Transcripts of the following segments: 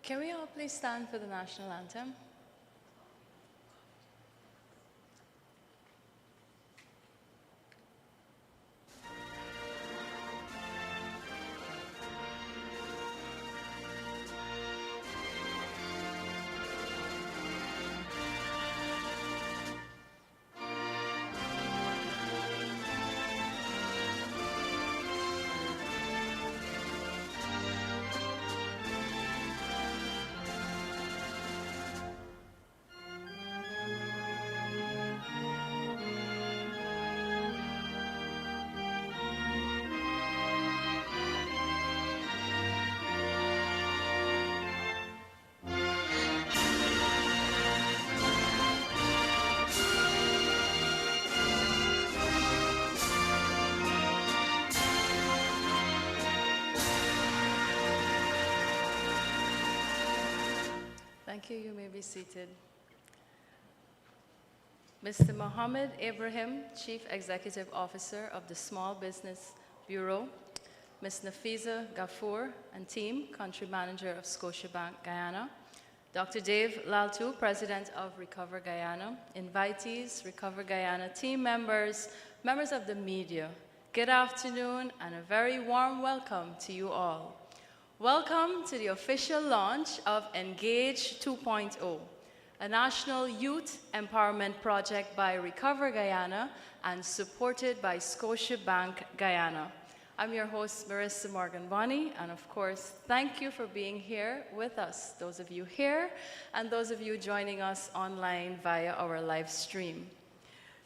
Can we all please stand for the national anthem? Thank you. You may be seated. Mr. Mohammed Ibrahim, Chief Executive Officer of the Small Business Bureau, Ms. Nafiza Ghafoor and team, Country Manager of Scotiabank Guyana, Dr. Dave Laltu, President of Recover Guyana, invitees, Recover Guyana team members, members of the media, good afternoon and a very warm welcome to you all. Welcome to the official launch of Engage 2.0, a national youth empowerment project by Recover Guyana and supported by Scotiabank Guyana. I'm your host, Marissa Morgan-Bonney, and of course, thank you for being here with us, those of you here and those of you joining us online via our live stream.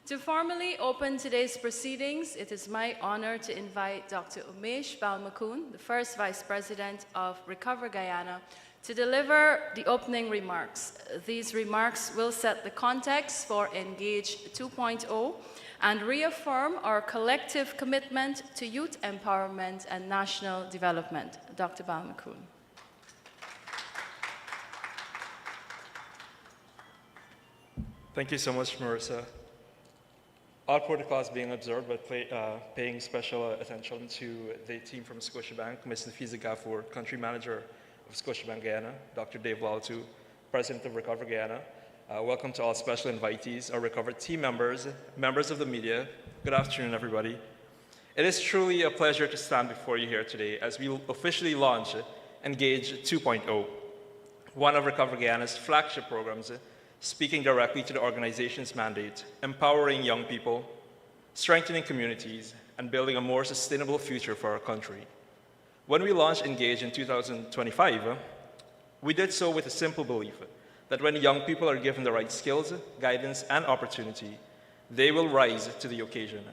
To formally open today's proceedings, it is my honor to invite Dr. Umesh Balmakun, the first Vice President of Recover Guyana, to deliver the opening remarks. These remarks will set the context for Engage 2.0 and reaffirm our collective commitment to youth empowerment and national development. Dr. Balmakun. Thank you so much, Marissa. All protocols being observed, but paying special attention to the team from Scotiabank, Ms. Nafiza Ghafoor, Country Manager of Scotiabank Guyana, Dr. Dave Laltu, President of Recover Guyana. Welcome to all special invitees, our Recover team members, members of the media. Good afternoon, everybody. It is truly a pleasure to stand before you here today as we officially launch Engage 2.0, one of Recover Guyana's flagship programs, speaking directly to the organization's mandate, empowering young people, strengthening communities, and building a more sustainable future for our country. When we launched Engage in 2025, we did so with a simple belief that when young people are given the right skills, guidance, and opportunity, they will rise to the occasion.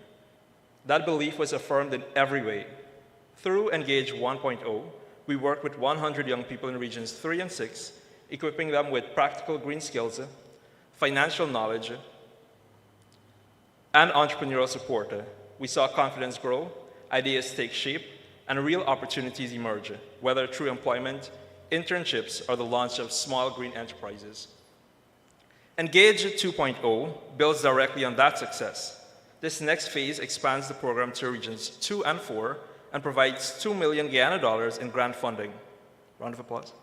That belief was affirmed in every way. Through Engage 1.0, we worked with 100 young people in regions 3 and 6, equipping them with practical green skills, financial knowledge, and entrepreneurial support. We saw confidence grow, ideas take shape, and real opportunities emerge, whether through employment, internships, or the launch of small green enterprises. Engage 2.0 builds directly on that success. This next phase expands the program to regions 2 and 4 and provides $2 million Guyana in grant funding. Round of applause.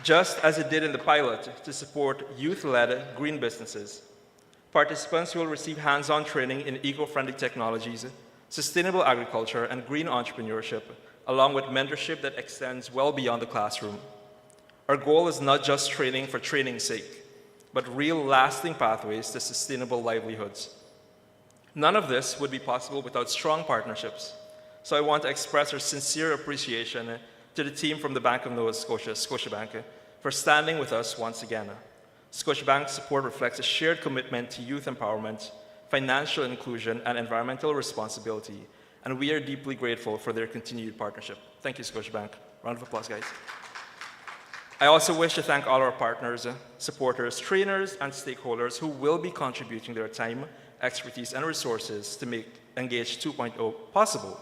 Just as it did in the pilot to support youth-led green businesses. Participants will receive hands-on training in eco-friendly technologies, sustainable agriculture, and green entrepreneurship, along with mentorship that extends well beyond the classroom. Our goal is not just training for training's sake, but real lasting pathways to sustainable livelihoods. None of this would be possible without strong partnerships. So I want to express our sincere appreciation to the team from the Bank of Nova Scotia, Scotiabank, for standing with us once again. Scotiabank's support reflects a shared commitment to youth empowerment, financial inclusion, and environmental responsibility, and we are deeply grateful for their continued partnership. Thank you, Scotiabank. Round of applause, guys. I also wish to thank all our partners, supporters, trainers, and stakeholders who will be contributing their time, expertise, and resources to make Engage 2.0 possible.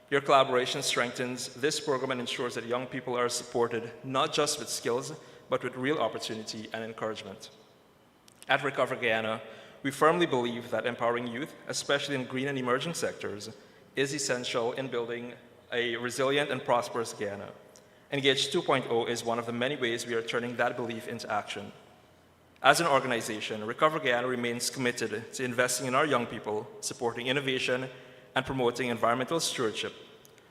Your collaboration strengthens this program and ensures that young people are supported not just with skills, but with real opportunity and encouragement. At Recover Guyana, we firmly believe that empowering youth, especially in green and emerging sectors, is essential in building a resilient and prosperous Guyana. Engage 2.0 is one of the many ways we are turning that belief into action. As an organization, Recover Guyana remains committed to investing in our young people, supporting innovation, and promoting environmental stewardship.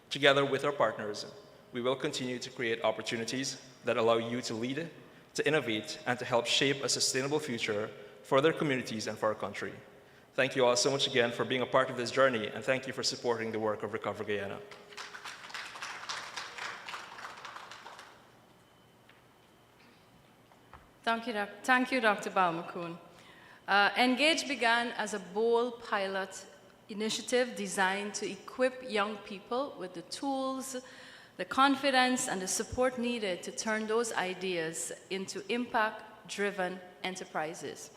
Together with our partners, we will continue to create opportunities that allow you to lead, to innovate, and to help shape a sustainable future for their communities and for our country. Thank you all so much again for being a part of this journey, and thank you for supporting the work of Recover Guyana. Thank you, Dr. Balmakun. Engage began as a bold pilot initiative designed to equip young people with the tools, the confidence, and the support needed to turn those ideas into impact-driven enterprises.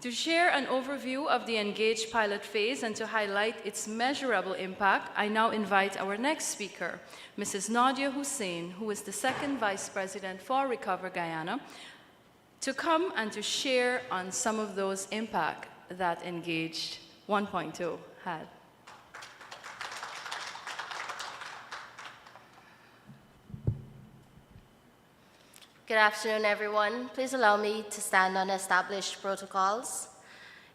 To share an overview of the Engage pilot phase and to highlight its measurable impact, I now invite our next speaker, Mrs. Nadia Hussein, who is the second Vice President for Recover Guyana, to come and to share on some of those impact that Engage 1.0 had. Good afternoon, everyone. Please allow me to stand on established protocols.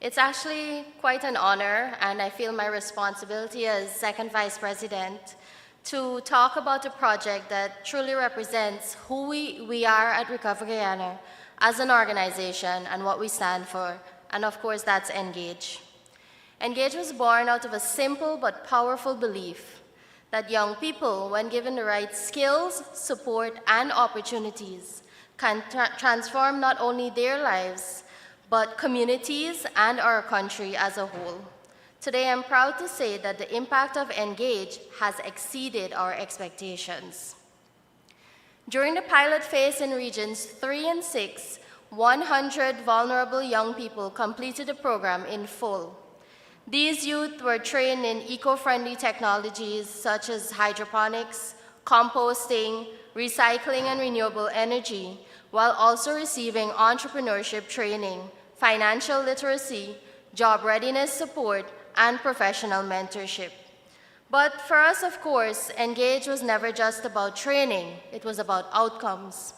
It's actually quite an honor, and I feel my responsibility as second Vice President to talk about a project that truly represents who we are at Recover Guyana as an organization and what we stand for, and of course that's Engage. Engage was born out of a simple but powerful belief that young people, when given the right skills, support, and opportunities, can transform not only their lives, but communities and our country as a whole. Today, I'm proud to say that the impact of Engage has exceeded our expectations. During the pilot phase in Regions 3 and 6, 100 vulnerable young people completed the program in full. These youth were trained in eco-friendly technologies such as hydroponics, composting, recycling, and renewable energy, while also receiving entrepreneurship training, financial literacy, job readiness support, and professional mentorship. But for us, of course, Engage was never just about training, it was about outcomes.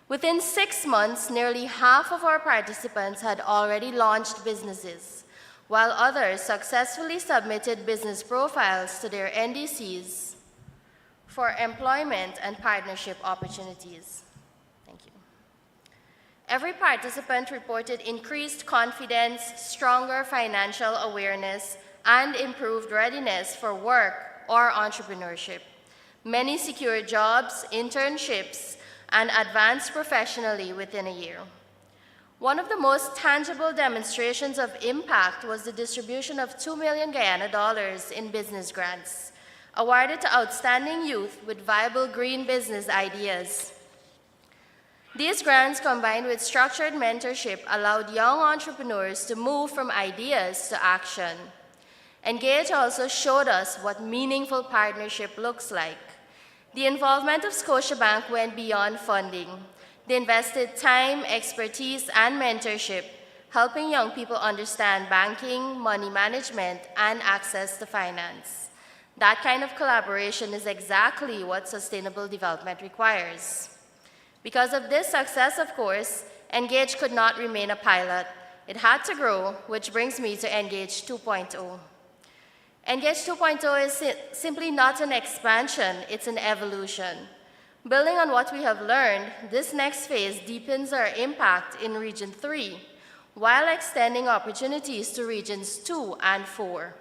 Within 6 months, nearly half of our participants had already launched businesses, while others successfully submitted business profiles to their NDCs for employment and partnership opportunities. Thank you. Every participant reported increased confidence, stronger financial awareness, and improved readiness for work or entrepreneurship. Many secured jobs, internships, and advanced professionally within a year. One of the most tangible demonstrations of impact was the distribution of $2 million Guyana dollars in business grants, awarded to outstanding youth with viable green business ideas. These grants, combined with structured mentorship, allowed young entrepreneurs to move from ideas to action. Engage also showed us what meaningful partnership looks like. The involvement of Scotiabank went beyond funding. They invested time, expertise, and mentorship, helping young people understand banking, money management, and access to finance. That kind of collaboration is exactly what sustainable development requires. Because of this success, of course, Engage could not remain a pilot. It had to grow, which brings me to Engage 2.0. Engage 2.0 is simply not an expansion, it's an evolution. Building on what we have learned, this next phase deepens our impact in Region 3, while extending opportunities to Regions 2 and 4,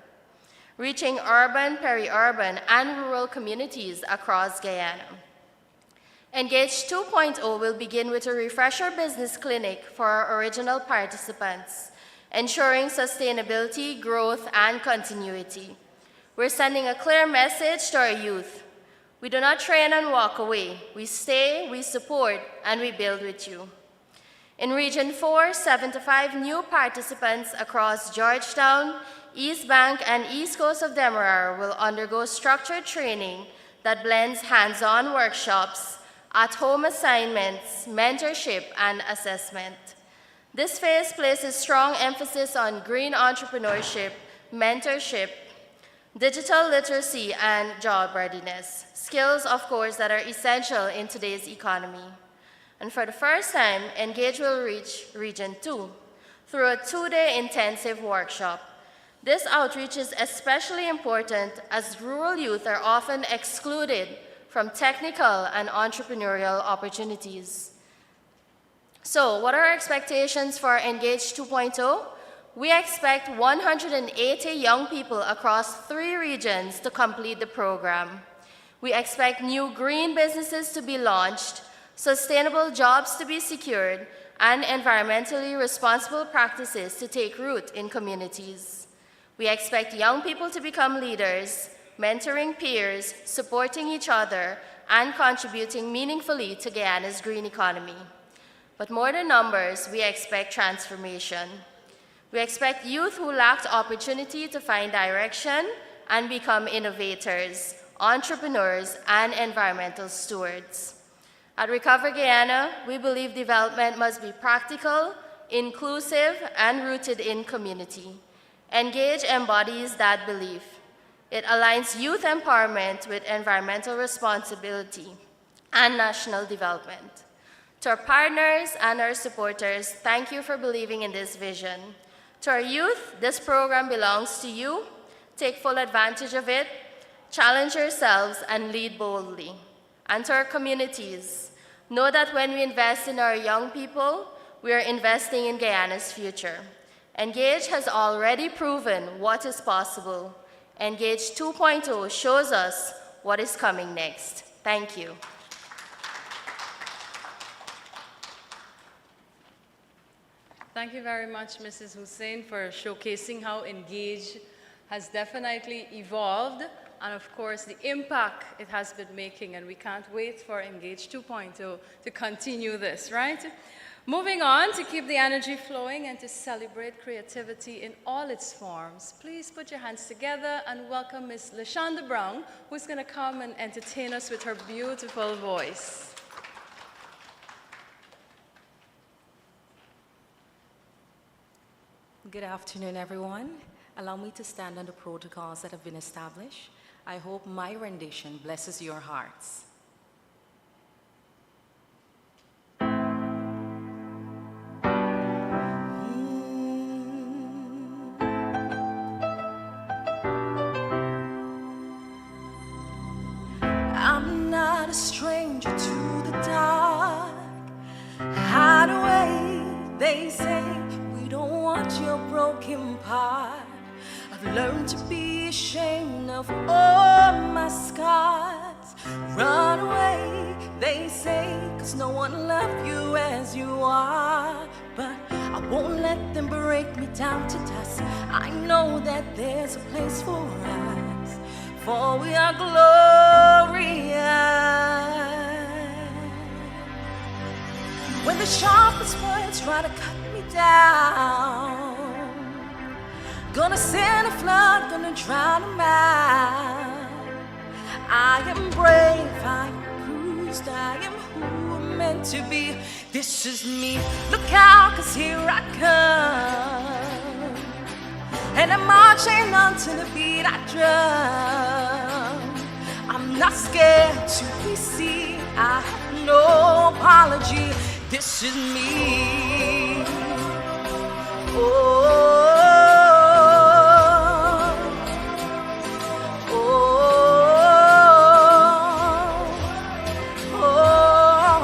reaching urban, peri-urban, and rural communities across Guyana. Engage 2.0 will begin with a refresher business clinic for our original participants, ensuring sustainability, growth, and continuity. We're sending a clear message to our youth. We do not train and walk away. We stay, we support, and we build with you. In Region 4, 75 new participants across Georgetown, East Bank, and East Coast of Demerara will undergo structured training that blends hands-on workshops, at-home assignments, mentorship, and assessment. This phase places strong emphasis on green entrepreneurship, mentorship, Digital literacy and job readiness, skills, of course, that are essential in today's economy. And for the first time, Engage will reach Region 2 through a 2-day intensive workshop. This outreach is especially important as rural youth are often excluded from technical and entrepreneurial opportunities. So, what are our expectations for Engage 2.0? We expect 180 young people across 3 regions to complete the program. We expect new green businesses to be launched, sustainable jobs to be secured, and environmentally responsible practices to take root in communities. We expect young people to become leaders, mentoring peers, supporting each other, and contributing meaningfully to Guyana's green economy. But more than numbers, we expect transformation. We expect youth who lacked opportunity to find direction and become innovators, entrepreneurs, and environmental stewards. At Recover Guyana, we believe development must be practical, inclusive, and rooted in community. Engage embodies that belief. It aligns youth empowerment with environmental responsibility and national development. To our partners and our supporters, thank you for believing in this vision. To our youth, this program belongs to you. Take full advantage of it, challenge yourselves, and lead boldly. And to our communities, know that when we invest in our young people, we are investing in Guyana's future. Engage has already proven what is possible. Engage 2.0 shows us what is coming next. Thank you. Thank you very much, Mrs. Hussein, for showcasing how Engage has definitely evolved and, of course, the impact it has been making. And we can't wait for Engage 2.0 to continue this, right? Moving on, to keep the energy flowing and to celebrate creativity in all its forms, please put your hands together and welcome Ms. LaShonda Brown, who's going to come and entertain us with her beautiful voice. Good afternoon, everyone. Allow me to stand on the protocols that have been established. I hope my rendition blesses your hearts. I'm not a stranger to the dark. Hide away, they say. Don't want your broken part. I've learned to be ashamed of all my scars. Run away, they say, 'cause no one loved you as you are. But I won't let them break me down to dust. I know that there's a place for us, for we are glorious. When the sharpest words try to cut me down, gonna send a flood, gonna drown them out. I am brave, I am bruised, I am who I'm meant to be. This is me, look out, 'cause here I come. And I'm marching on to the beat I drum. I'm not scared to be seen, I have no apology. This is me. Oh, oh, oh.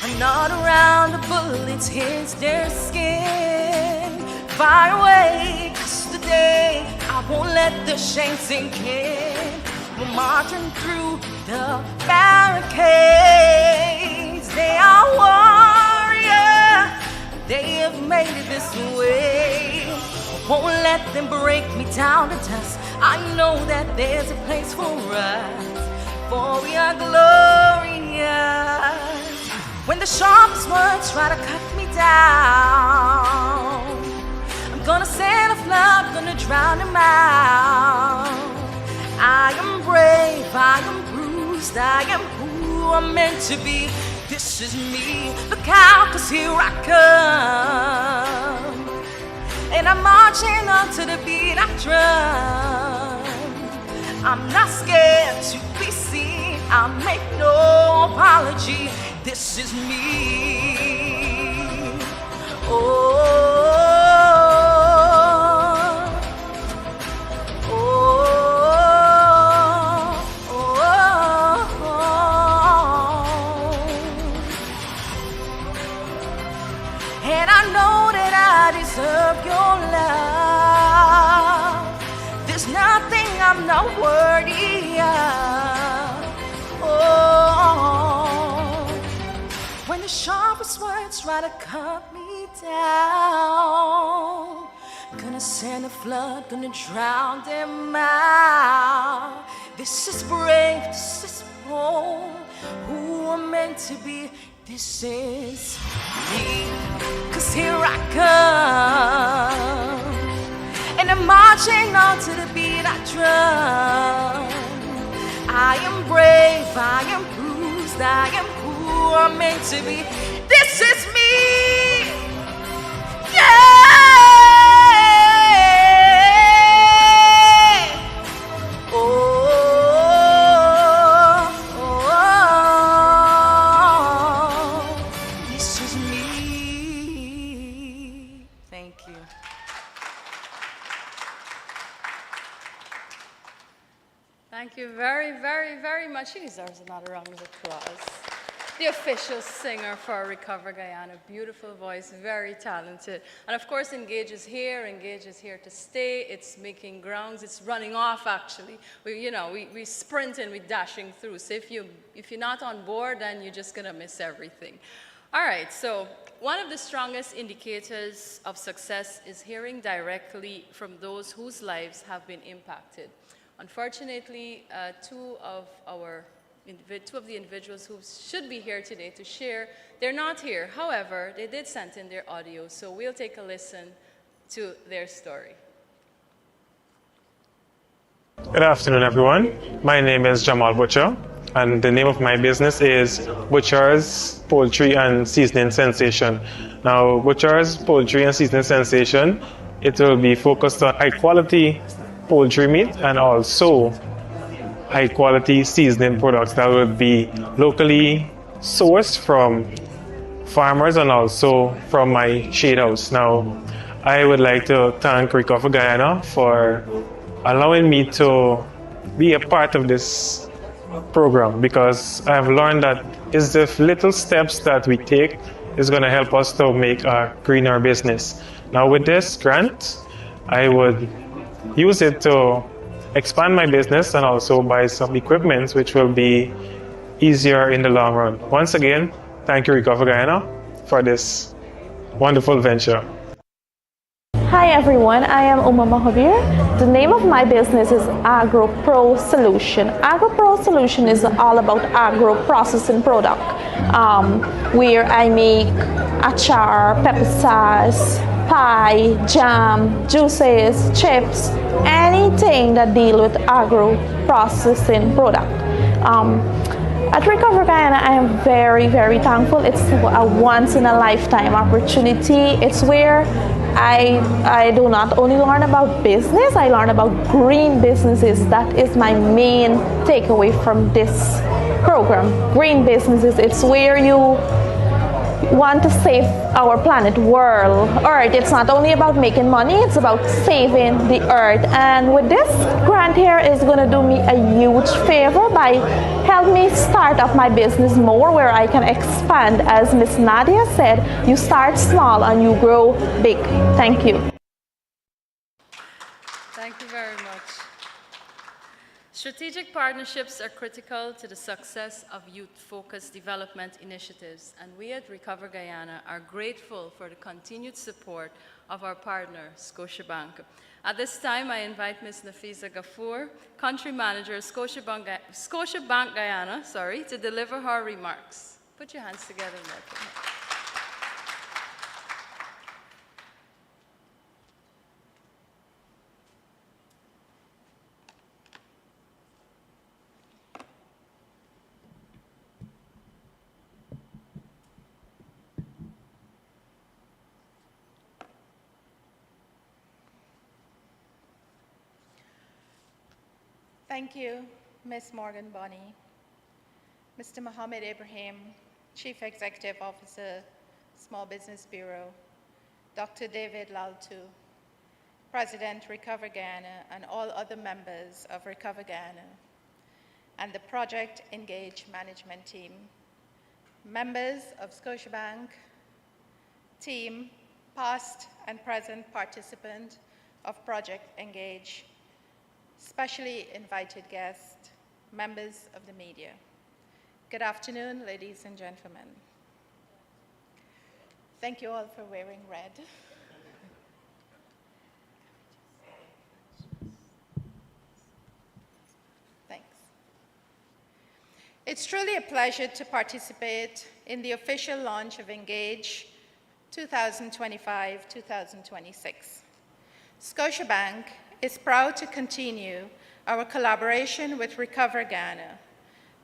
I'm not around the bullets, here's their skin. Fire away, 'cause today I won't let the shame sink in. We're marching through the barricades. They are warriors. They have made it this way. I won't let them break me down to dust. I know that there's a place for us, for we are glorious. When the sharpest words try to cut me down, I'm gonna send a flood, gonna drown them out. I am brave, I am bruised, I am who I'm meant to be. This is me, look out, 'cause here I come. and I'm marching on to the beat I drum. I'm not scared to be seen, I make no apology. This is me. Oh. And I know that I deserve your love. There's nothing I'm not worthy of. Oh, when the sharpest words try to cut me down, gonna send a flood, gonna drown them out. This is brave, this is bold. Who I'm meant to be, this is me. 'Cause here I come, and I'm marching on to the beat I drum. I am brave, I am bruised, I am who I'm meant to be. This is me. Yeah. Oh, oh, oh. This is me. Thank you. Thank you very, very, very much. She deserves another round of applause. The official singer for Recover Guyana, beautiful voice, very talented. And of course, engages here to stay. It's making grounds, it's running off actually. We sprint and we're dashing through. So if you're not on board, then you're just gonna miss everything. All right, so one of the strongest indicators of success is hearing directly from those whose lives have been impacted. Unfortunately, two of the individuals who should be here today to share, they're not here. However, they did send in their audio, so we'll take a listen to their story. Good afternoon, everyone. My name is Jamal Butcher, and the name of my business is Butcher's Poultry and Seasoning Sensation. Now, Butcher's Poultry and Seasoning Sensation, it will be focused on high-quality poultry meat and also high-quality seasoning products that will be locally sourced from farmers and also from my shade house. Now, I would like to thank Recover Guyana for allowing me to be a part of this program, because I've learned that it's the little steps that we take is going to help us to make a greener business. Now, with this grant, I would use it to expand my business and also buy some equipment which will be easier in the long run. Once again, thank you, Recover Guyana, for this wonderful venture. Hi everyone, I am Uma Mahavir. The name of my business is Agro Pro Solution. Agro Pro Solution is all about agro processing product, where I make achar, pepper sauce, pie, jam, juices, chips, anything that deal with agro processing product. At Recover Guyana, I am very, very thankful. It's a once-in-a-lifetime opportunity. It's where I do not only learn about business, I learn about green businesses. That is my main takeaway from this program. Green businesses, it's where you want to save our planet, world, Earth. It's not only about making money, it's about saving the Earth. And with this grant here is going to do me a huge favor by help me start up my business more, where I can expand. As Miss Nadia said, you start small and you grow big. Thank you. Thank you very much. Strategic partnerships are critical to the success of youth-focused development initiatives, and we at Recover Guyana are grateful for the continued support of our partner, Scotiabank. At this time, I invite Ms. Nafisa Gafour, Country Manager of Scotiabank Guyana, to deliver her remarks. Put your hands together and welcome her. Thank you, Ms. Morgan Bonney. Mr. Mohammed Ibrahim, Chief Executive Officer, Small Business Bureau, Dr. David Laltu, President, Recover Guyana, and all other members of Recover Guyana, and the Project Engage Management Team, members of Scotiabank team, past and present participant of Project Engage, specially invited guests, members of the media. Good afternoon, ladies and gentlemen. Thank you all for wearing red. Thanks. It's truly a pleasure to participate in the official launch of Engage 2025-2026. Scotiabank is proud to continue our collaboration with Recover Guyana,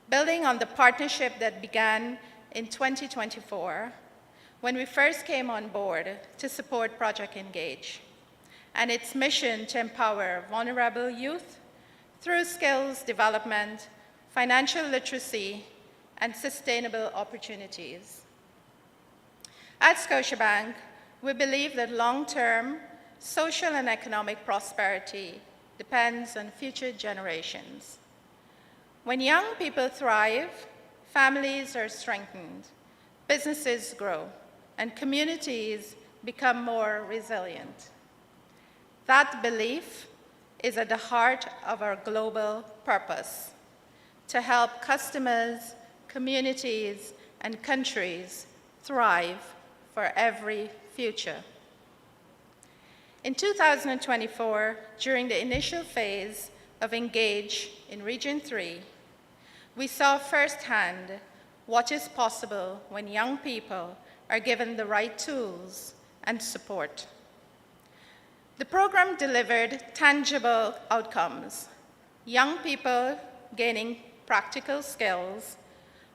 building on the partnership that began in 2024 when we first came on board to support Project Engage and its mission to empower vulnerable youth through skills development, financial literacy, and sustainable opportunities. At Scotiabank, we believe that long-term social and economic prosperity depends on future generations. When young people thrive, families are strengthened, businesses grow, and communities become more resilient. That belief is at the heart of our global purpose: to help customers, communities, and countries thrive for every future. In 2024, during the initial phase of Engage in Region 3, we saw firsthand what is possible when young people are given the right tools and support. The program delivered tangible outcomes: young people gaining practical skills,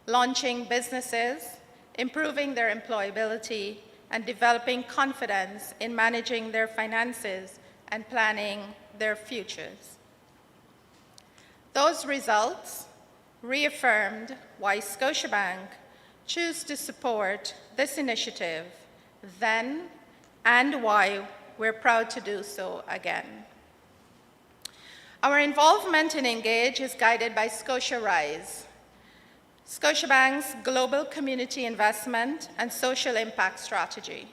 launching businesses, improving their employability, and developing confidence in managing their finances and planning their futures. Those results reaffirmed why Scotiabank chose to support this initiative then and why we're proud to do so again. Our involvement in Engage is guided by Scotia Rise, Scotiabank's global community investment and social impact strategy.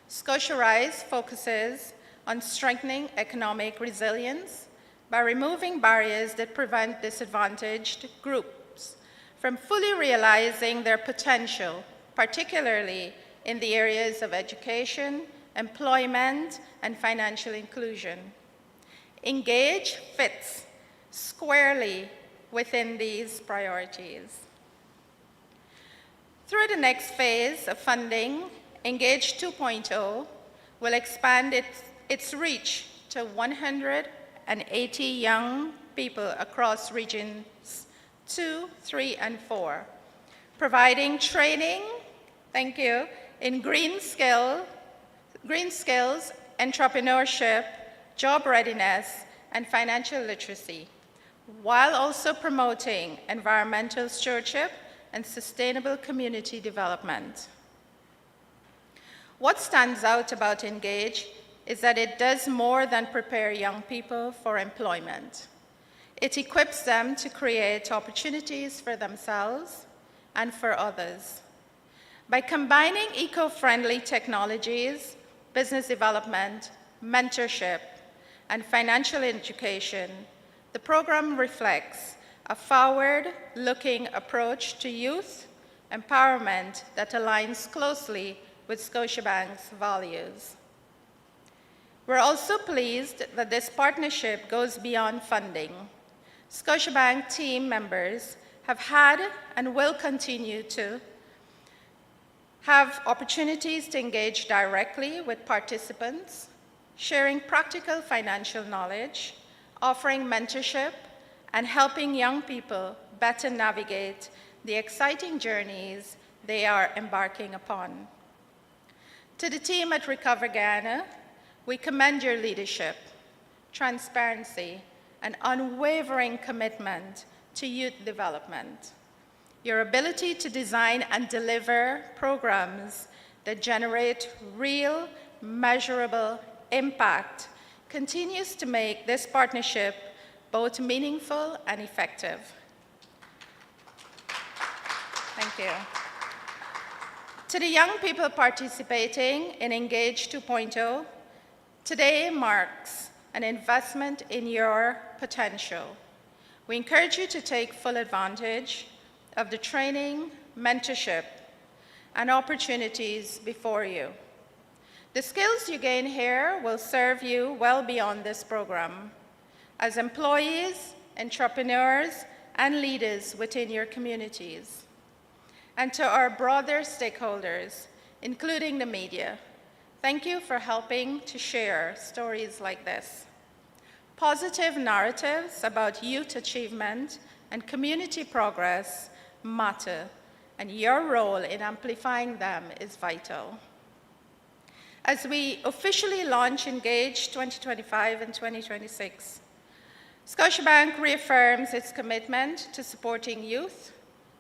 Scotia Rise focuses on strengthening economic resilience by removing barriers that prevent disadvantaged groups from fully realizing their potential, particularly in the areas of education, employment, and financial inclusion. Engage fits squarely within these priorities. Through the next phase of funding, Engage 2.0 will expand its reach to 180 young people across regions 2, 3, and 4, providing training, in green skills, entrepreneurship, job readiness, and financial literacy, while also promoting environmental stewardship and sustainable community development. What stands out about Engage is that it does more than prepare young people for employment. It equips them to create opportunities for themselves and for others. By combining eco-friendly technologies, business development, mentorship, and financial education, the program reflects a forward-looking approach to youth empowerment that aligns closely with Scotiabank's values. We're also pleased that this partnership goes beyond funding. Scotiabank team members have had and will continue to have opportunities to engage directly with participants, sharing practical financial knowledge, offering mentorship, and helping young people better navigate the exciting journeys they are embarking upon. To the team at Recover Guyana, we commend your leadership, transparency, and unwavering commitment to youth development. Your ability to design and deliver programs that generate real, measurable impact continues to make this partnership both meaningful and effective. Thank you. To the young people participating in Engage 2.0, today marks an investment in your potential. We encourage you to take full advantage of the training, mentorship, and opportunities before you. The skills you gain here will serve you well beyond this program as employees, entrepreneurs, and leaders within your communities. And to our broader stakeholders, including the media, thank you for helping to share stories like this. Positive narratives about youth achievement and community progress matter, and your role in amplifying them is vital. As we officially launch Engage 2025 and 2026, Scotiabank reaffirms its commitment to supporting youth,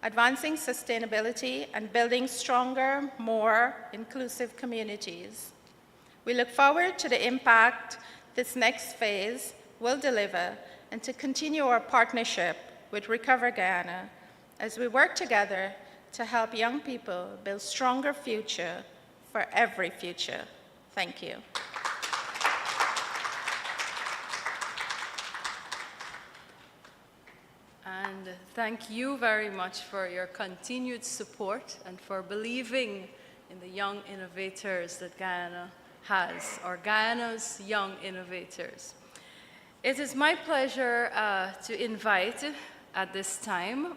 advancing sustainability, and building stronger, more inclusive communities. We look forward to the impact this next phase will deliver and to continue our partnership with Recover Guyana as we work together to help young people build stronger future for every future. Thank you. And thank you very much for your continued support and for believing in the young innovators that Guyana has, or Guyana's young innovators. It is my pleasure to invite at this time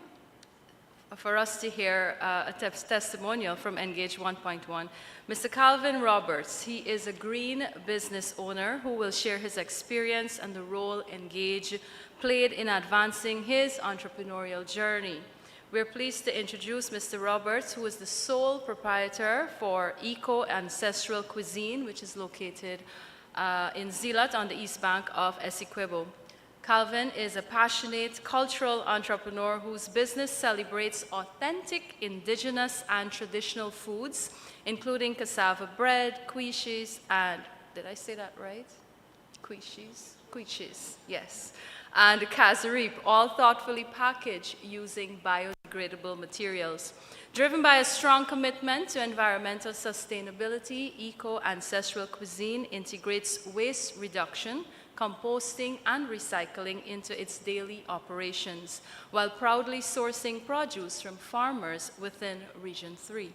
for us to hear a testimonial from Engage 1.1. Mr. Calvin Roberts, he is a green business owner who will share his experience and the role Engage played in advancing his entrepreneurial journey. We're pleased to introduce Mr. Roberts, who is the sole proprietor for Eco Ancestral Cuisine, which is located in Zeeland on the east bank of Essequibo. Calvin is a passionate cultural entrepreneur whose business celebrates authentic, indigenous, and traditional foods, including cassava bread, quiches, and, did I say that right? Quiches? Quiches, yes. And casserip, all thoughtfully packaged using biodegradable materials. Driven by a strong commitment to environmental sustainability, Eco Ancestral Cuisine integrates waste reduction, composting, and recycling into its daily operations, while proudly sourcing produce from farmers within Region 3.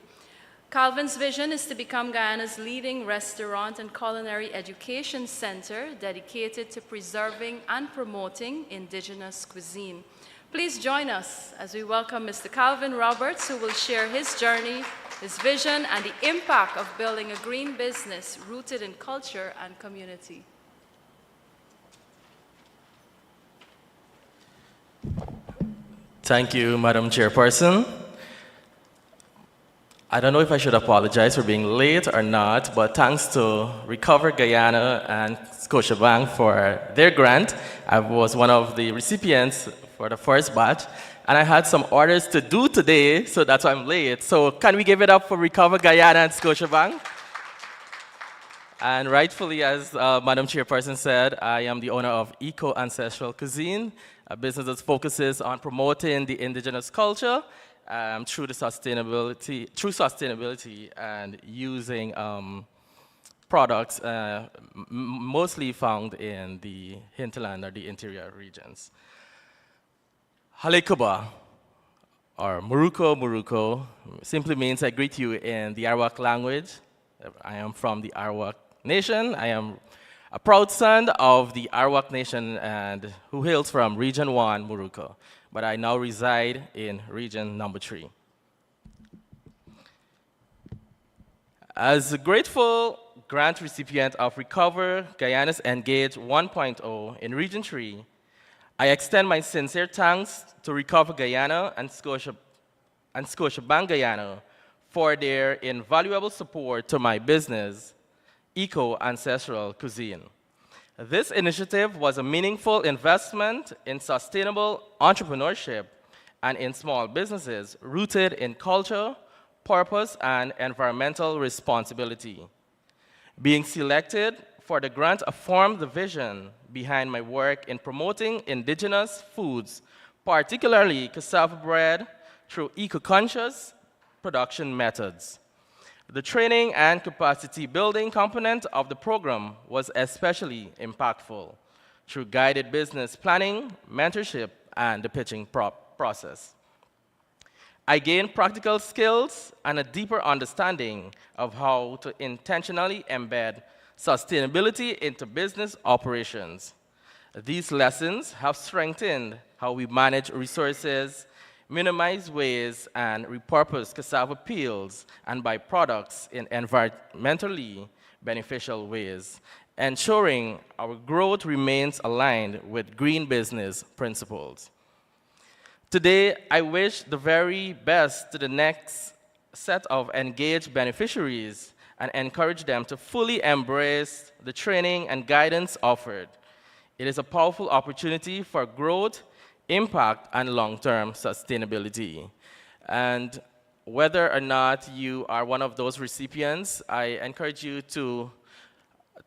Calvin's vision is to become Guyana's leading restaurant and culinary education center dedicated to preserving and promoting indigenous cuisine. Please join us as we welcome Mr. Calvin Roberts, who will share his journey, his vision, and the impact of building a green business rooted in culture and community. Thank you, Madam Chairperson. I don't know if I should apologize for being late or not, but thanks to Recover Guyana and Scotiabank for their grant. I was one of the recipients for the first batch, and I had some orders to do today, so that's why I'm late. So can we give it up for Recover Guyana and Scotiabank? And rightfully, as Madam Chairperson said, I am the owner of Eco Ancestral Cuisine, a business that focuses on promoting the indigenous culture through sustainability and using products mostly found in the hinterland or the interior regions. Halekuba, or Muruko, simply means I greet you in the Arawak language. I am from the Arawak Nation. I am a proud son of the Arawak Nation and who hails from Region 1, Muruko, but I now reside in Region number 3. As a grateful grant recipient of Recover Guyana's Engage 1.0 in Region 3, I extend my sincere thanks to Recover Guyana and Scotiabank Guyana for their invaluable support to my business, Eco Ancestral Cuisine. This initiative was a meaningful investment in sustainable entrepreneurship and in small businesses rooted in culture, purpose, and environmental responsibility. Being selected for the grant affirmed the vision behind my work in promoting indigenous foods, particularly cassava bread, through eco-conscious production methods. The training and capacity building component of the program was especially impactful through guided business planning, mentorship, and the pitching process. I gained practical skills and a deeper understanding of how to intentionally embed sustainability into business operations. These lessons have strengthened how we manage resources, minimize waste, and repurpose cassava peels and byproducts in environmentally beneficial ways, ensuring our growth remains aligned with green business principles. Today, I wish the very best to the next set of engaged beneficiaries and encourage them to fully embrace the training and guidance offered. It is a powerful opportunity for growth, impact, and long-term sustainability. And whether or not you are one of those recipients, I encourage you to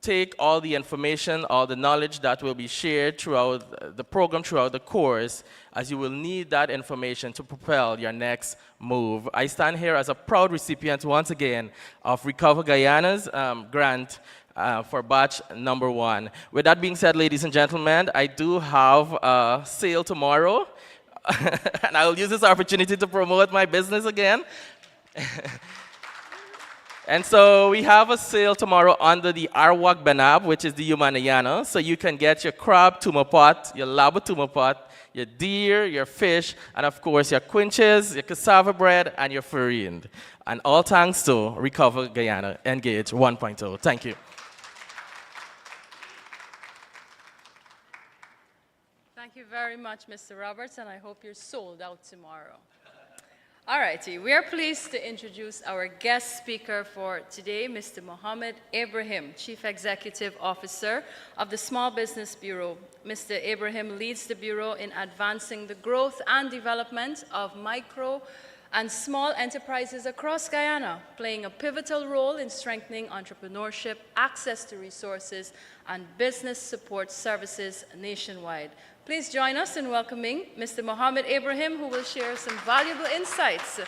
take all the information, all the knowledge that will be shared throughout the program, throughout the course, as you will need that information to propel your next move. I stand here as a proud recipient, once again, of Recover Guyana's grant for batch number 1. With that being said, ladies and gentlemen, I do have a sale tomorrow, and I will use this opportunity to promote my business again. And so we have a sale tomorrow under the Arawak Banab, which is the Yumanayana. So you can get your crab tuma pot, your lava tuma pot, your deer, your fish, and of course your quinches, your cassava bread, and your farine. And all thanks to Recover Guyana Engage 1.0. Thank you. Thank you very much, Mr. Roberts, and I hope you're sold out tomorrow. All righty, we are pleased to introduce our guest speaker for today, Mr. Mohammed Ibrahim, Chief Executive Officer of the Small Business Bureau. Mr. Ibrahim leads the Bureau in advancing the growth and development of micro and small enterprises across Guyana, playing a pivotal role in strengthening entrepreneurship, access to resources, and business support services nationwide. Please join us in welcoming Mr. Mohammed Ibrahim, who will share some valuable insights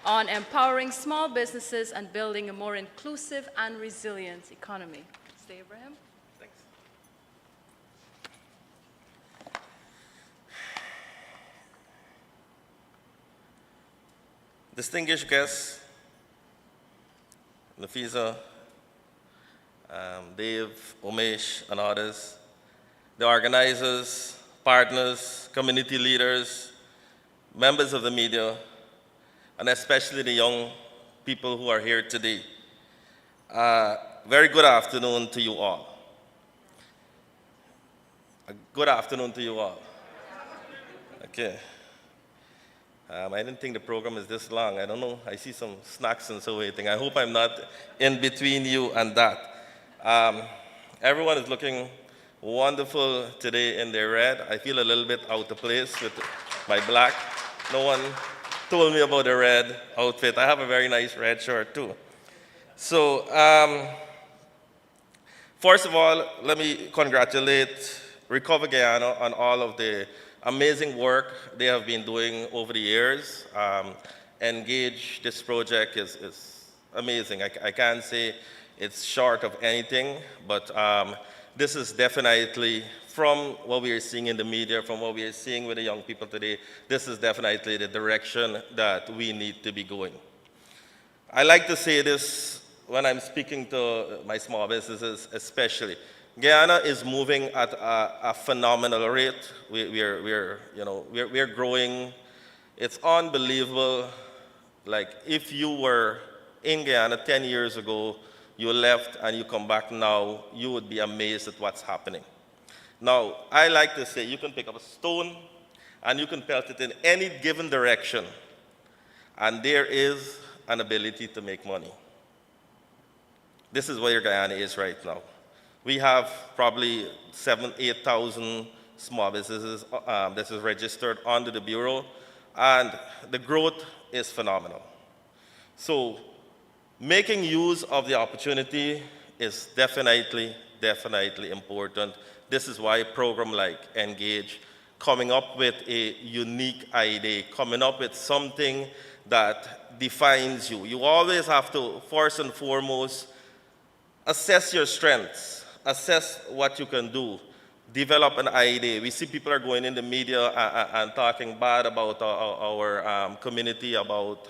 on empowering small businesses and building a more inclusive and resilient economy. Mr. Ibrahim. Thanks. Distinguished guests, Nafisa, Dave, Umesh, and others, the organizers, partners, community leaders, members of the media, and especially the young people who are here today. Very good afternoon to you all. Good afternoon to you all. Okay. I didn't think the program is this long. I don't know. I see some snacks and so waiting. I hope I'm not in between you and that. Everyone is looking wonderful today in their red. I feel a little bit out of place with my black. No one told me about the red outfit. I have a very nice red shirt too. So, first of all, let me congratulate Recover Guyana on all of the amazing work they have been doing over the years. Engage, this project is amazing. I can't say it's short of anything, but this is definitely, from what we are seeing in the media, from what we are seeing with the young people today, this is definitely the direction that we need to be going. I like to say this when I'm speaking to my small businesses especially. Guyana is moving at a phenomenal rate. We're growing. It's unbelievable. Like, if you were in Guyana 10 years ago, you left and you come back now, you would be amazed at what's happening. Now, I like to say you can pick up a stone and you can pelt it in any given direction, and there is an ability to make money. This is where Guyana is right now. We have probably 8,000 small businesses that is registered under the Bureau, and the growth is phenomenal. So making use of the opportunity is definitely important. This is why a program like Engage, coming up with a unique idea, coming up with something that defines you. You always have to, first and foremost, assess your strengths, assess what you can do, develop an idea. We see people are going in the media and talking bad about our community, about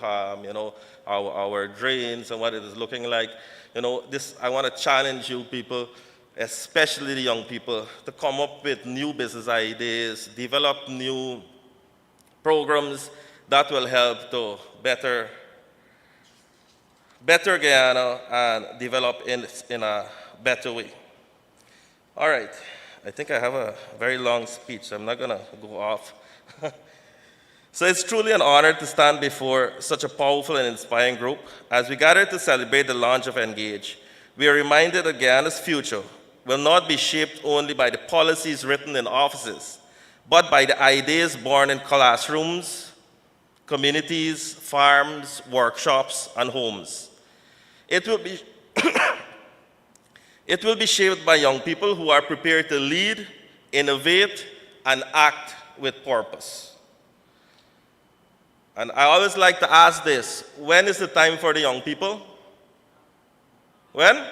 our drains and what it is looking like. I want to challenge you people, especially the young people, to come up with new business ideas, develop new programs that will help to better Guyana and develop in a better way. All right, I think I have a very long speech. I'm not going to go off. So it's truly an honor to stand before such a powerful and inspiring group. As we gather to celebrate the launch of Engage, we are reminded that Guyana's future will not be shaped only by the policies written in offices, but by the ideas born in classrooms, communities, farms, workshops, and homes. It will be It will be shaped by young people who are prepared to lead, innovate, and act with purpose. And I always like to ask this, when is the time for the young people? When?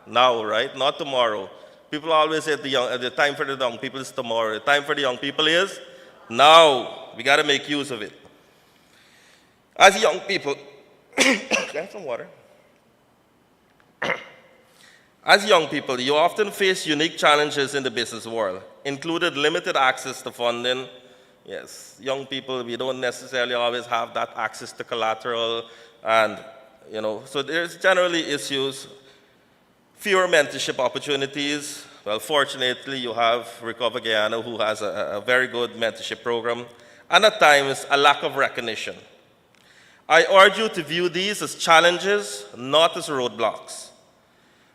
Now, right? Not tomorrow. People always say the time for the young people is tomorrow. The time for the young people is now. We got to make use of it. As young people, can I have some water? As young people, you often face unique challenges in the business world, including limited access to funding. Yes, young people, we don't necessarily always have that access to collateral, and so there's generally issues. Fewer mentorship opportunities. Well, fortunately, you have Recover Guyana, who has a very good mentorship program, and at times, a lack of recognition. I urge you to view these as challenges, not as roadblocks,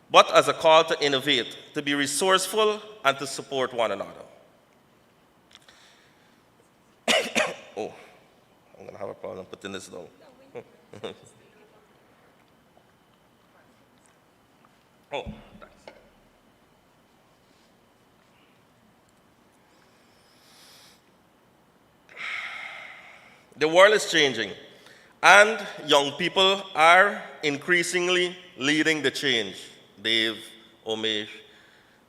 but as a call to innovate, to be resourceful, and to support one another. Oh, I'm going to have a problem putting this down. Oh, thanks. The world is changing, and young people are increasingly leading the change. Dave, Omesh,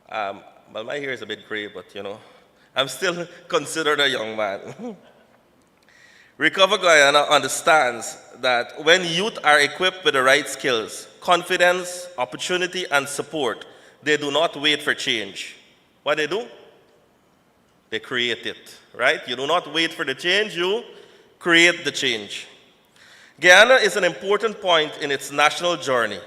well, my hair is a bit gray, but I'm still considered a young man. Recover Guyana understands that when youth are equipped with the right skills, confidence, opportunity, and support, they do not wait for change. What they do? They create it, right? You do not wait for the change, you create the change. Guyana is an important point in its national journey.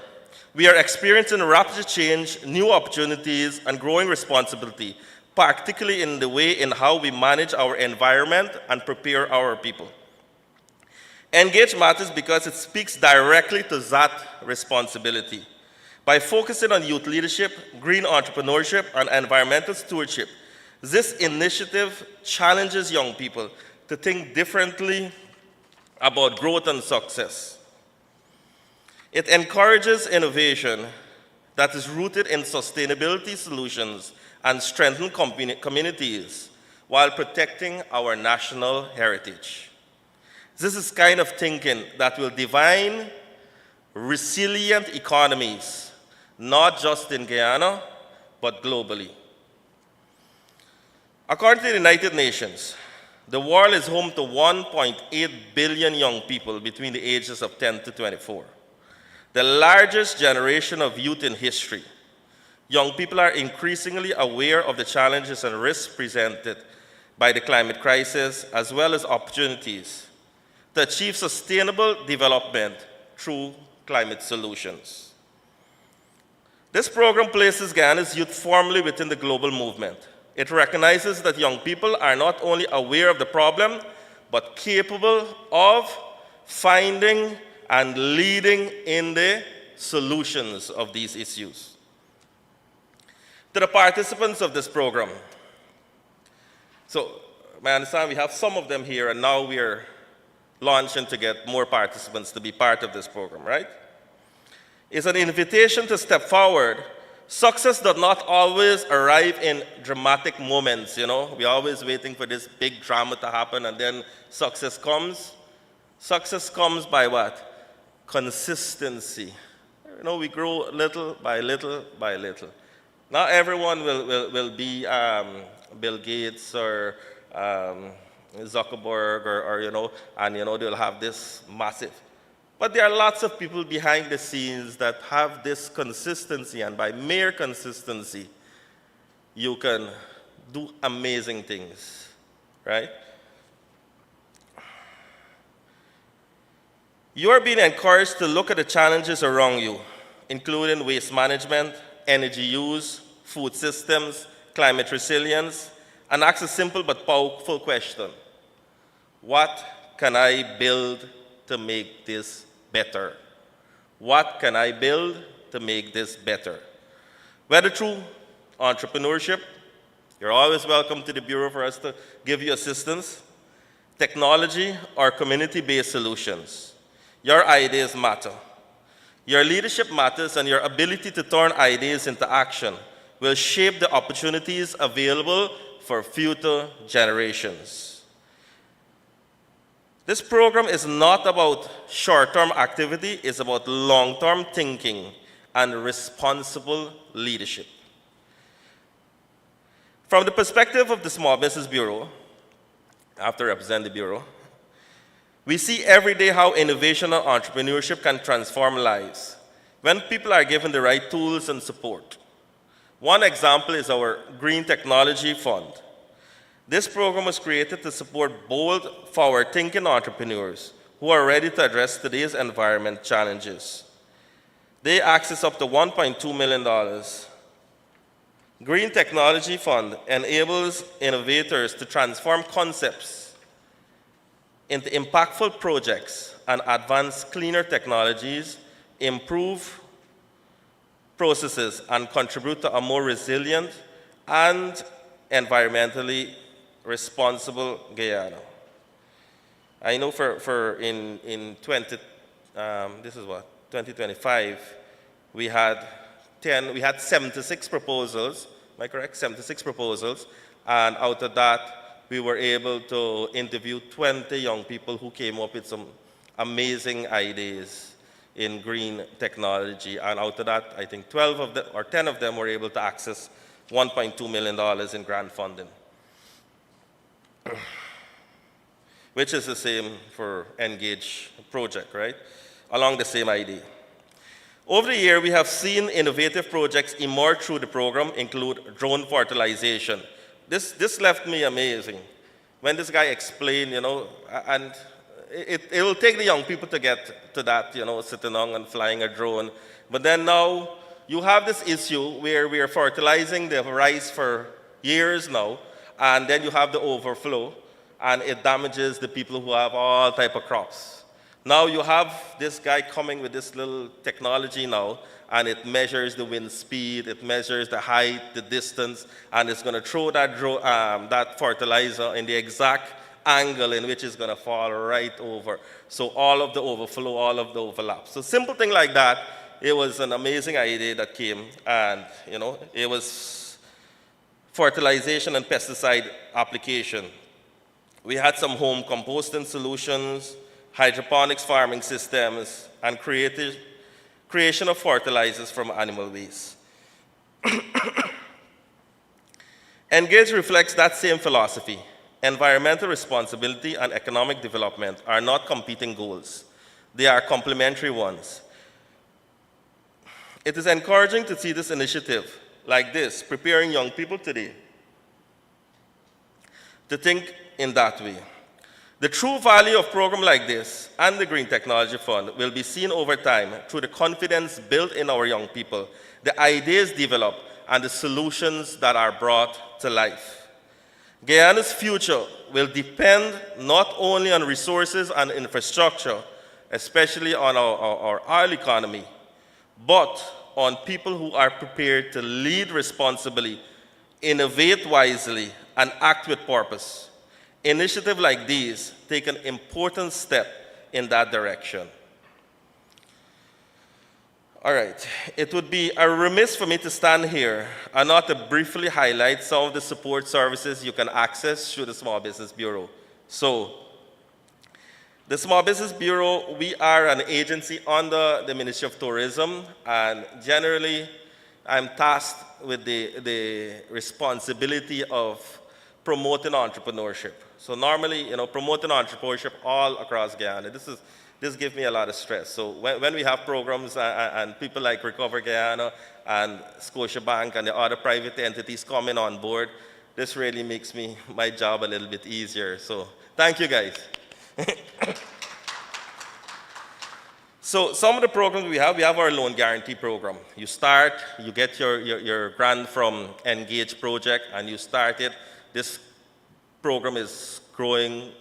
We are experiencing rapid change, new opportunities, and growing responsibility, particularly in the way in how we manage our environment and prepare our people. Engage matters because it speaks directly to that responsibility. By focusing on youth leadership, green entrepreneurship, and environmental stewardship, this initiative challenges young people to think differently about growth and success. It encourages innovation that is rooted in sustainability solutions and strengthen communities while protecting our national heritage. This is kind of thinking that will define resilient economies, not just in Guyana, but globally. According to the United Nations, the world is home to 1.8 billion young people between the ages of 10 to 24, the largest generation of youth in history. Young people are increasingly aware of the challenges and risks presented by the climate crisis, as well as opportunities to achieve sustainable development through climate solutions. This program places Guyana's youth firmly within the global movement. It recognizes that young people are not only aware of the problem, but capable of finding and leading in the solutions of these issues. To the participants of this program. So, I understand we have some of them here, and now we are launching to get more participants to be part of this program, right? It's an invitation to step forward. Success does not always arrive in dramatic moments, you know. We're always waiting for this big drama to happen, and then success comes. Success comes by what? Consistency. You know, we grow little by little by little. Not everyone will be Bill Gates or Zuckerberg or, you know, and, you know, they'll have this massive. But there are lots of people behind the scenes that have this consistency, and by mere consistency, you can do amazing things, right? You are being encouraged to look at the challenges around you, including waste management, energy use, food systems, climate resilience, and ask a simple but powerful question. What can I build to make this better? What can I build to make this better? Whether through entrepreneurship, you're always welcome to the Bureau for us to give you assistance, technology, or community-based solutions. Your ideas matter. Your leadership matters, and your ability to turn ideas into action will shape the opportunities available for future generations. This program is not about short-term activity, it's about long-term thinking and responsible leadership. From the perspective of the Small Business Bureau, I have to represent the Bureau, we see every day how innovation and entrepreneurship can transform lives when people are given the right tools and support. One example is our Green Technology Fund. This program was created to support bold, forward-thinking entrepreneurs who are ready to address today's environment challenges. They access up to $1.2 million. Green Technology Fund enables innovators to transform concepts into impactful projects and advance cleaner technologies, improve processes, and contribute to a more resilient and environmentally responsible Guyana. I know in 2025, we had 76 proposals, am I correct? 76 proposals, and out of that, we were able to interview 20 young people who came up with some amazing ideas in green technology, and out of that, I think 12 of them, or 10 of them were able to access $1.2 million in grant funding, which is the same for Engage project, right? Along the same idea. Over the year, we have seen innovative projects emerge through the program, include drone fertilization. This left me amazing. When this guy explained, you know, and it will take the young people to get to that, you know, sitting on and flying a drone. But then now, you have this issue where we are fertilizing the rice for years now, and then you have the overflow, and it damages the people who have all type of crops. Now you have this guy coming with this little technology now, and it measures the wind speed, it measures the height, the distance, and it's going to throw that fertilizer in the exact angle in which it's going to fall right over. So all of the overflow, all of the overlap. So simple thing like that, it was an amazing idea that came, and you know, it was fertilization and pesticide application. We had some home composting solutions, hydroponics farming systems, and creation of fertilizers from animal waste. Engage reflects that same philosophy. Environmental responsibility and economic development are not competing goals. They are complementary ones. It is encouraging to see this initiative like this, preparing young people today to think in that way. The true value of a program like this and the Green Technology Fund will be seen over time through the confidence built in our young people, the ideas developed, and the solutions that are brought to life. Guyana's future will depend not only on resources and infrastructure, especially on our oil economy, but on people who are prepared to lead responsibly, innovate wisely, and act with purpose. Initiatives like these take an important step in that direction. All right, it would be a remiss for me to stand here and not to briefly highlight some of the support services you can access through the Small Business Bureau. So, the Small Business Bureau, we are an agency under the Ministry of Tourism, and generally, I'm tasked with the responsibility of promoting entrepreneurship. So normally, promoting entrepreneurship all across Guyana. This gives me a lot of stress. So when we have programs and people like Recover Guyana and Scotiabank and the other private entities coming on board, this really makes my job a little bit easier. So thank you, guys. So some of the programs we have our loan guarantee program. You start, you get your grant from Engage project, and you start it. This program is growing,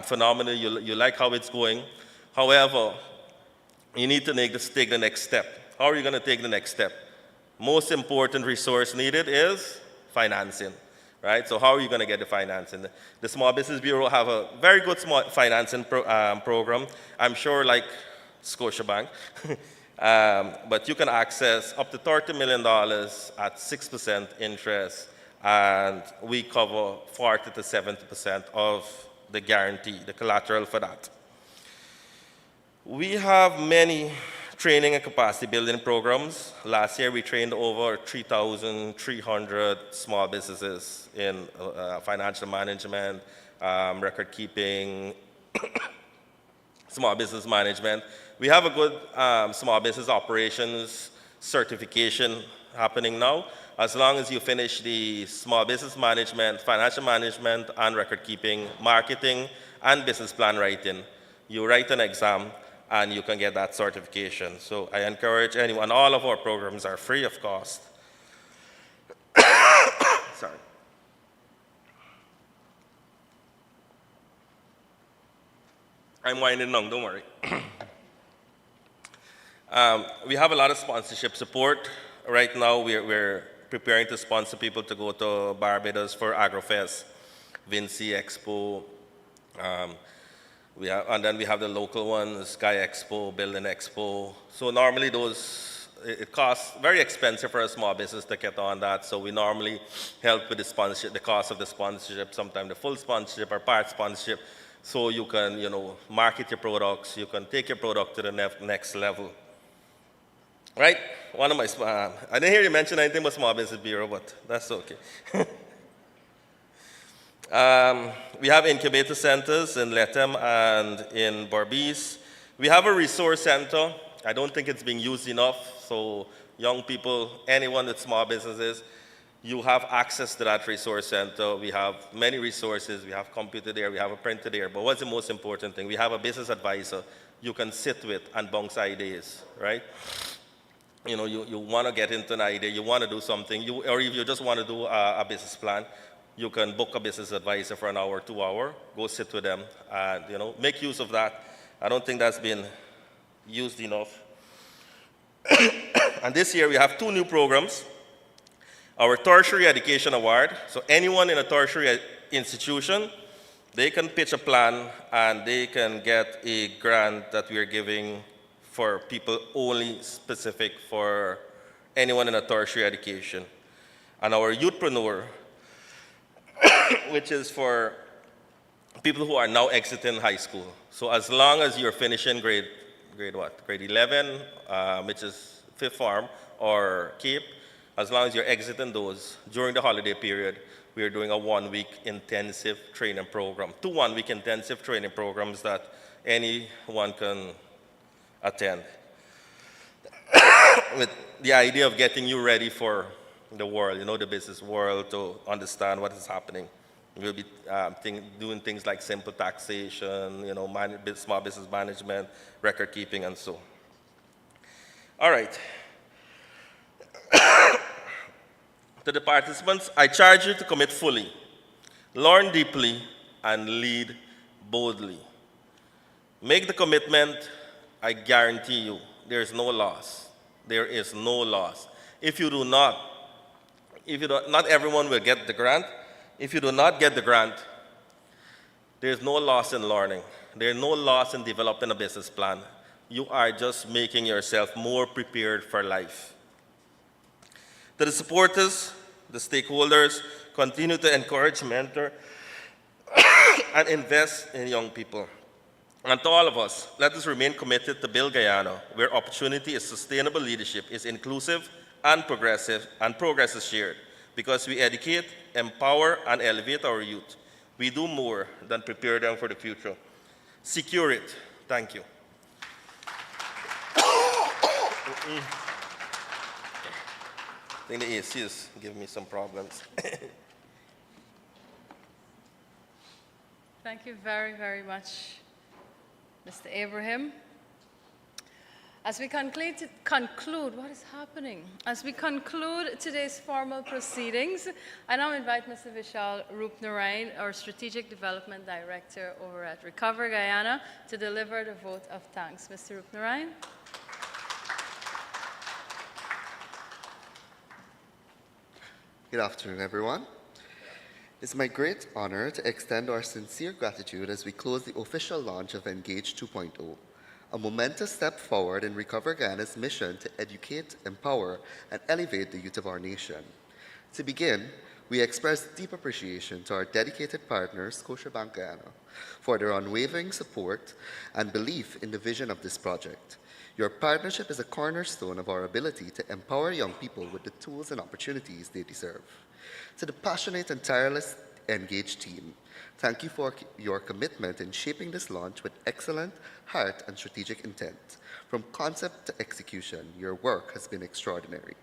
phenomenally. You like how it's going. However, you need to take the next step. How are you going to take the next step? Most important resource needed is financing. Right? So how are you going to get the financing? The Small Business Bureau have a very good small financing program. I'm sure like Scotiabank. But you can access up to $30 million at 6% interest, and we cover 40 to 70% of the guarantee, the collateral for that. We have many training and capacity building programs. Last year, we trained over 3,300 small businesses in financial management, record keeping, small business management. We have a good small business operations certification happening now. As long as you finish the small business management, financial management, and record keeping, marketing, and business plan writing, you write an exam, and you can get that certification. So I encourage anyone, all of our programs are free of cost. Sorry. I'm winding down, don't worry. We have a lot of sponsorship support. Right now, we're preparing to sponsor people to go to Barbados for AgroFest, Vinci Expo, and then we have the local ones, Sky Expo, Building Expo. So normally it costs very expensive for a small business to get on that. So we normally help with the sponsorship, the cost of the sponsorship, sometimes the full sponsorship or part sponsorship. So you can, market your products, you can take your product to the next level. Right? I didn't hear you mention anything about Small Business Bureau, but that's okay. We have incubator centers in Lethem and in Berbice. We have a resource center. I don't think it's being used enough. So young people, anyone with small businesses, you have access to that resource center. We have many resources. We have computer there. We have a printer there. But what's the most important thing? We have a business advisor you can sit with and bounce ideas, right? You want to get into an idea. You want to do something. Or if you just want to do a business plan, you can book a business advisor for an hour, 2 hours, go sit with them, and make use of that. I don't think that's been used enough. And this year we have 2 new programs. Our Tertiary Education Award. So anyone in a tertiary institution, they can pitch a plan and they can get a grant that we are giving for people only specific for anyone in a tertiary education. And our Youthpreneur, which is for people who are now exiting high school. So as long as you're finishing grade 11, which is 5th form, or Cape, as long as you're exiting those, during the holiday period, we are doing a 1-week intensive training program. 2 1-week intensive training programs that anyone can attend. With the idea of getting you ready for the world, the business world, to understand what is happening. We'll be doing things like simple taxation, small business management, record keeping, and so. All right. To the participants, I charge you to commit fully, learn deeply, and lead boldly. Make the commitment. I guarantee you, there's no loss. There is no loss. Not everyone will get the grant. If you do not get the grant, there's no loss in learning. There's no loss in developing a business plan. You are just making yourself more prepared for life. To the supporters, the stakeholders, continue to encourage, mentor, and invest in young people. And to all of us, let us remain committed to build Guyana, where opportunity is sustainable leadership, is inclusive and progressive, and progress is shared. Because we educate, empower, and elevate our youth, we do more than prepare them for the future. Secure it. Thank you. I think the AC is giving me some problems. Thank you very, very much, Mr. Abraham. As we conclude, what is happening? As we conclude today's formal proceedings, I now invite Mr. Vishal Rupnarayan, our Strategic Development Director over at Recover Guyana, to deliver the vote of thanks. Mr. Rupnarayan. Good afternoon, everyone. It's my great honor to extend our sincere gratitude as we close the official launch of Engage 2.0, a momentous step forward in Recover Guyana's mission to educate, empower, and elevate the youth of our nation. To begin, we express deep appreciation to our dedicated partner, Scotiabank Guyana, for their unwavering support and belief in the vision of this project. Your partnership is a cornerstone of our ability to empower young people with the tools and opportunities they deserve. To the passionate and tireless Engage team, thank you for your commitment in shaping this launch with excellent heart and strategic intent. From concept to execution, your work has been extraordinary.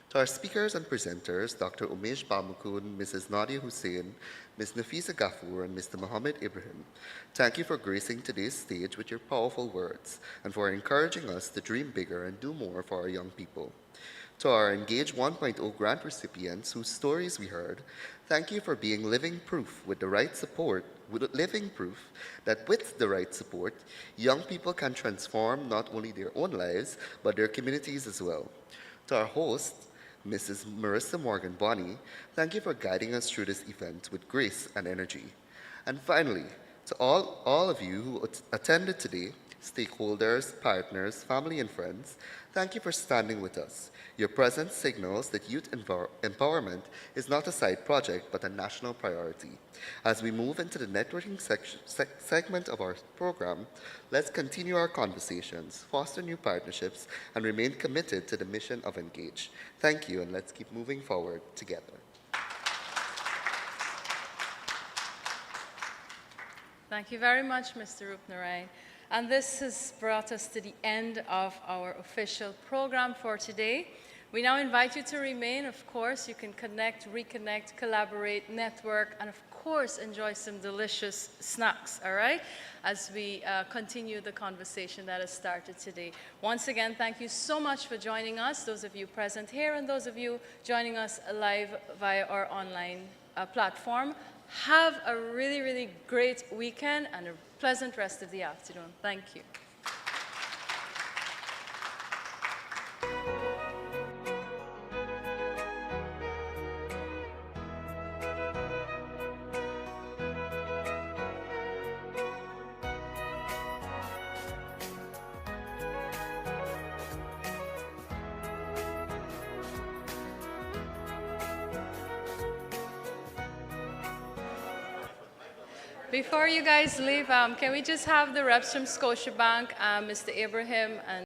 To our speakers and presenters, Dr. Umesh Balmukun, Mrs. Nadia Hussain, Ms. Nafisa Ghafoor, and Mr. Mohammed Ibrahim, thank you for gracing today's stage with your powerful words and for encouraging us to dream bigger and do more for our young people. To our Engage 1.0 grant recipients whose stories we heard, thank you for being living proof that with the right support, young people can transform not only their own lives, but their communities as well. To our host, Mrs. Marissa Morgan Bonney, thank you for guiding us through this event with grace and energy. And finally, to all of you who attended today, stakeholders, partners, family, and friends, thank you for standing with us. Your presence signals that youth empowerment is not a side project, but a national priority. As we move into the networking segment of our program, let's continue our conversations, foster new partnerships, and remain committed to the mission of Engage. Thank you, and let's keep moving forward together. Thank you very much, Mr. Rupnarayan. And this has brought us to the end of our official program for today. We now invite you to remain. Of course, you can connect, reconnect, collaborate, network, and of course, enjoy some delicious snacks, all right, as we continue the conversation that has started today. Once again, thank you so much for joining us, those of you present here and those of you joining us live via our online platform. Have a really, really great weekend and a pleasant rest of the afternoon. Thank you. Before you guys leave, can we just have the reps from Scotiabank, Mr. Abraham and